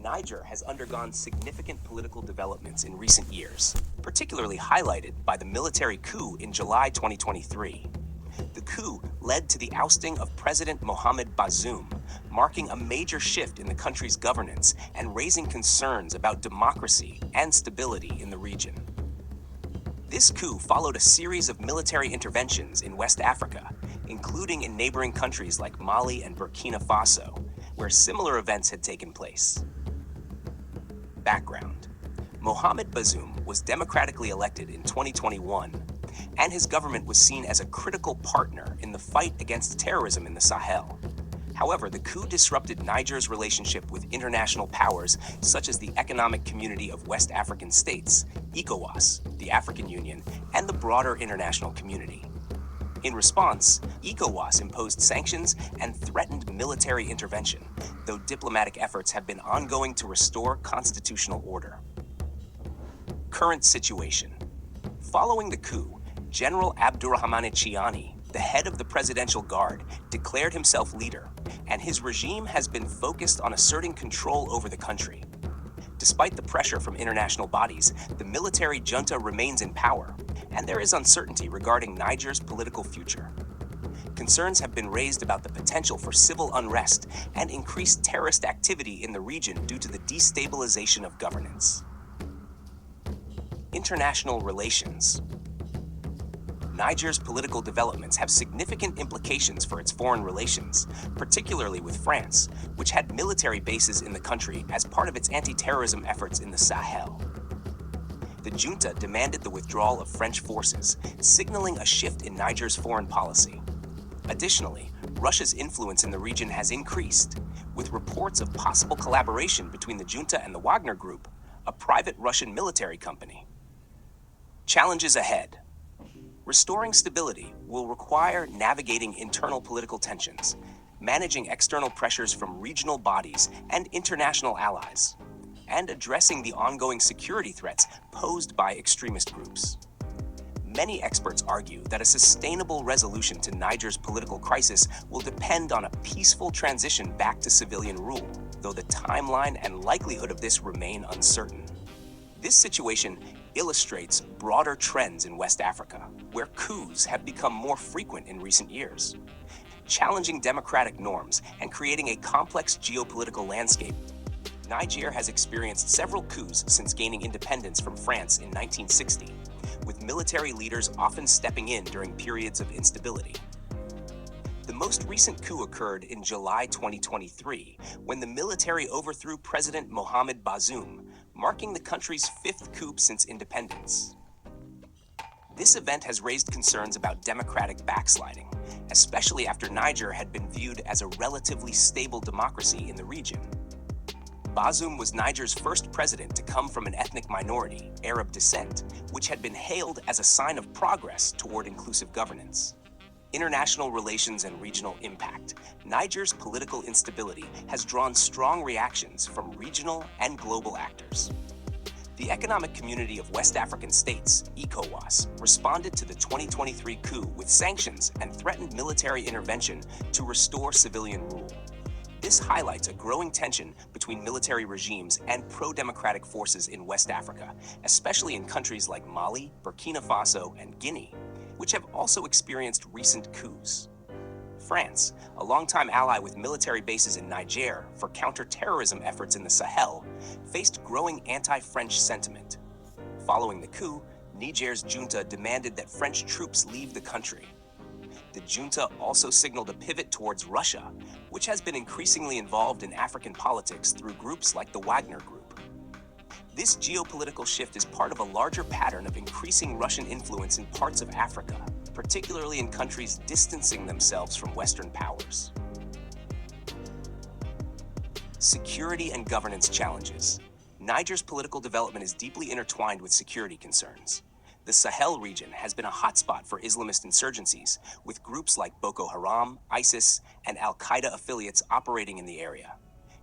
Niger has undergone significant political developments in recent years, particularly highlighted by the military coup in July 2023. The coup led to the ousting of President Mohamed Bazoum, marking a major shift in the country's governance and raising concerns about democracy and stability in the region. This coup followed a series of military interventions in West Africa, including in neighboring countries like Mali and Burkina Faso, where similar events had taken place. Background: Mohamed Bazoum was democratically elected in 2021, and his government was seen as a critical partner in the fight against terrorism in the Sahel. However, the coup disrupted Niger's relationship with international powers such as the Economic Community of West African States, ECOWAS, the African Union, and the broader international community. In response, ECOWAS imposed sanctions and threatened military intervention, though diplomatic efforts have been ongoing to restore constitutional order. Current situation. Following the coup, General Abdurrahmane Chiani, the head of the Presidential Guard, declared himself leader, and his regime has been focused on asserting control over the country. Despite the pressure from international bodies, the military junta remains in power, and there is uncertainty regarding Niger's political future. Concerns have been raised about the potential for civil unrest and increased terrorist activity in the region due to the destabilization of governance. International relations. Niger's political developments have significant implications for its foreign relations, particularly with France, which had military bases in the country as part of its anti-terrorism efforts in the Sahel. The junta demanded the withdrawal of French forces, signaling a shift in Niger's foreign policy. Additionally, Russia's influence in the region has increased, with reports of possible collaboration between the junta and the Wagner Group, a private Russian military company. Challenges ahead. Restoring stability will require navigating internal political tensions, managing external pressures from regional bodies and international allies, and addressing the ongoing security threats posed by extremist groups. Many experts argue that a sustainable resolution to Niger's political crisis will depend on a peaceful transition back to civilian rule, though the timeline and likelihood of this remain uncertain. This situation illustrates broader trends in West Africa, where coups have become more frequent in recent years, challenging democratic norms and creating a complex geopolitical landscape. Niger has experienced several coups since gaining independence from France in 1960, with military leaders often stepping in during periods of instability. The most recent coup occurred in July 2023, when the military overthrew President Mohamed Bazoum, marking the country's fifth coup since independence. This event has raised concerns about democratic backsliding, especially after Niger had been viewed as a relatively stable democracy in the region. Bazoum was Niger's first president to come from an ethnic minority, Arab descent, which had been hailed as a sign of progress toward inclusive governance. International relations and regional impact. Niger's political instability has drawn strong reactions from regional and global actors. The Economic Community of West African States, ECOWAS, responded to the 2023 coup with sanctions and threatened military intervention to restore civilian rule. This highlights a growing tension between military regimes and pro-democratic forces in West Africa, especially in countries like Mali, Burkina Faso, and Guinea, which have also experienced recent coups. France, a longtime ally with military bases in Niger for counter-terrorism efforts in the Sahel, faced growing anti-French sentiment. Following the coup, Niger's junta demanded that French troops leave the country. The junta also signaled a pivot towards Russia, which has been increasingly involved in African politics through groups like the Wagner Group. This geopolitical shift is part of a larger pattern of increasing Russian influence in parts of Africa, particularly in countries distancing themselves from Western powers. Security and governance challenges. Niger's political development is deeply intertwined with security concerns. The Sahel region has been a hotspot for Islamist insurgencies, with groups like Boko Haram, ISIS, and Al-Qaeda affiliates operating in the area.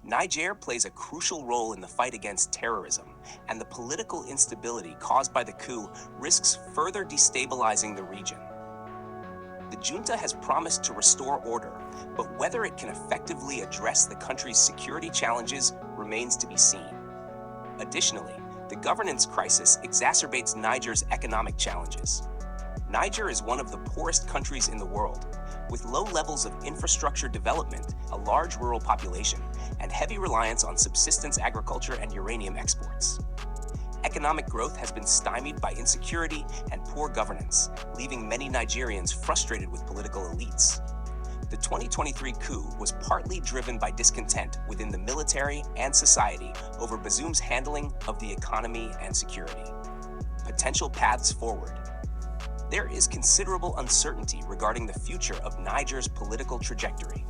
Niger plays a crucial role in the fight against terrorism, and the political instability caused by the coup risks further destabilizing the region. The junta has promised to restore order, but whether it can effectively address the country's security challenges remains to be seen. Additionally, the governance crisis exacerbates Niger's economic challenges. Niger is one of the poorest countries in the world, with low levels of infrastructure development, a large rural population, and heavy reliance on subsistence agriculture and uranium exports. Economic growth has been stymied by insecurity and poor governance, leaving many Nigerians frustrated with political elites. The 2023 coup was partly driven by discontent within the military and society over Bazoum's handling of the economy and security. Potential paths forward. There is considerable uncertainty regarding the future of Niger's political trajectory.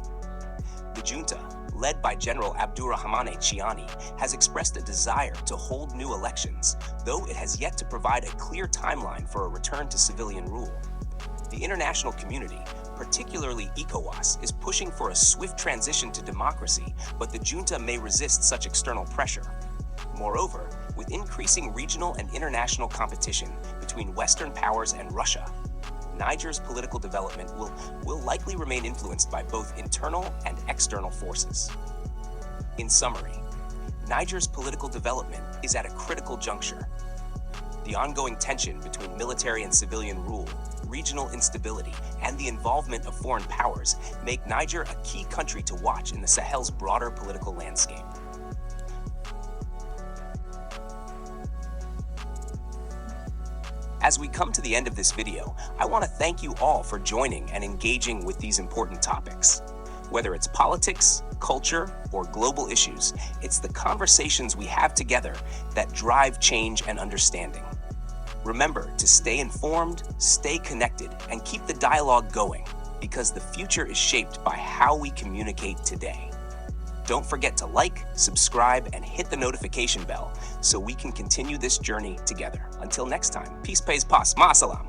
The junta, led by General Abdurrahmane Chiani, has expressed a desire to hold new elections, though it has yet to provide a clear timeline for a return to civilian rule. The international community, particularly ECOWAS, is pushing for a swift transition to democracy, but the junta may resist such external pressure. Moreover, with increasing regional and international competition between Western powers and Russia, Niger's political development will likely remain influenced by both internal and external forces. In summary, Niger's political development is at a critical juncture. The ongoing tension between military and civilian rule, regional instability, and the involvement of foreign powers make Niger a key country to watch in the Sahel's broader political landscape. As we come to the end of this video, I want to thank you all for joining and engaging with these important topics. Whether it's politics, culture, or global issues, it's the conversations we have together that drive change and understanding. Remember to stay informed, stay connected, and keep the dialogue going, because the future is shaped by how we communicate today. Don't forget to like, subscribe, and hit the notification bell so we can continue this journey together. Until next time, peace, pays, pas, ma salam.